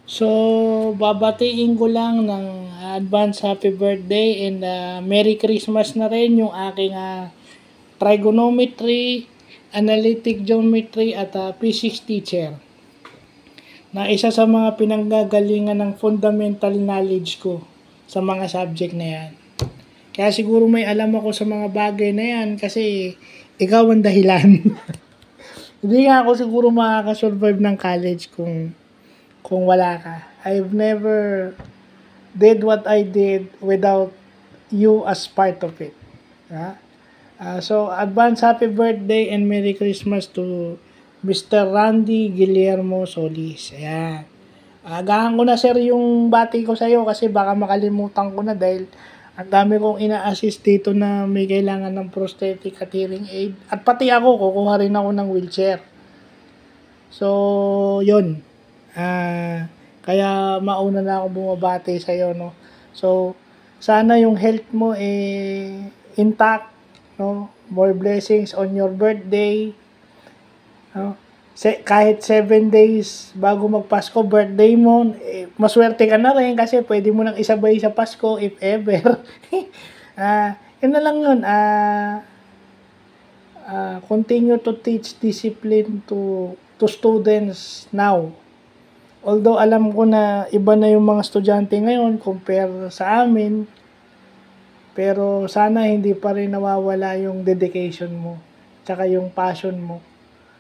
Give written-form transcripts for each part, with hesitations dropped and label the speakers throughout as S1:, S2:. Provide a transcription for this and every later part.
S1: So, babatiin ko lang ng advance happy birthday and Merry Christmas na rin yung aking trigonometry, analytic geometry at physics teacher na isa sa mga pinanggagalingan ng fundamental knowledge ko sa mga subject na yan. Kaya siguro may alam ako sa mga bagay na yan kasi ikaw ang dahilan. Hindi nga ako siguro makakasurvive ng college kung wala ka. I've never did what I did without you as part of it. Ha? So, advance happy birthday and Merry Christmas to Mr. Randy Guillermo Solis. Ayan. Agahan ko na sir yung bati ko sa'yo kasi baka makalimutan ko na dahil ang dami kong ina-assist dito na may kailangan ng prosthetic at hearing aid. At pati ako, kukuha rin ako ng wheelchair. So, yun. Kaya mauna na ako bumabati sa'yo, no? So, sana yung health mo intact, no? More blessings on your birthday. No? Kahit 7 days bago magpasko, birthday mo, maswerte ka na rin kasi pwede mo nang isabay sa Pasko if ever. Yun na lang yun. Continue to teach discipline to students now. Although alam ko na iba na yung mga estudyante ngayon compare sa amin, pero sana hindi pa rin nawawala yung dedication mo, tsaka yung passion mo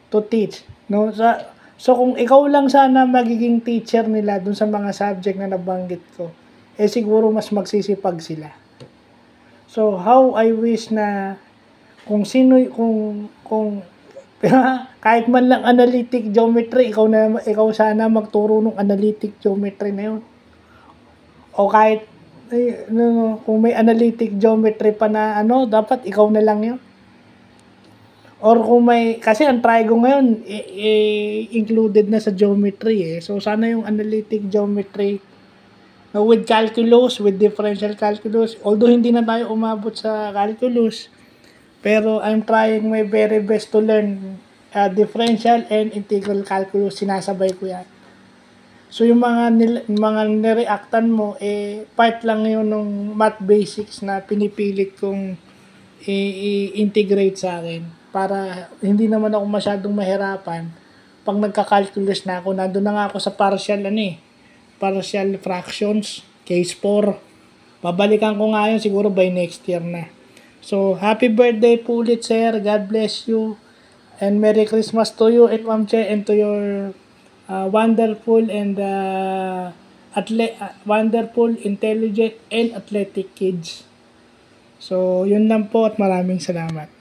S1: to teach. No? So kung ikaw lang sana magiging teacher nila dun sa mga subject na nabanggit ko, siguro mas magsisipag sila. So how I wish na kung kahit man lang analytic geometry, ikaw sana magturo ng analytic geometry na yun. O kahit kung may analytic geometry pa na dapat ikaw na lang yun. Or kung kasi ang trigo ngayon included na sa geometry So sana yung analytic geometry with calculus, with differential calculus, although hindi na tayo umabot sa calculus, pero I'm trying my very best to learn differential and integral calculus. Sinasabay ko yan. So yung mga nireactan mo, part lang yun ng math basics na pinipilit kong i-integrate sa akin. Para hindi naman ako masyadong mahirapan. Pag nagka-calculus na ako, nandun na nga ako sa partial fractions, case 4. Babalikan ko nga yun siguro by next year na. So, happy birthday po ulit, sir. God bless you. And Merry Christmas to you and Ma'am Che and to your wonderful and wonderful, intelligent, and athletic kids. So, yun lang po at maraming salamat.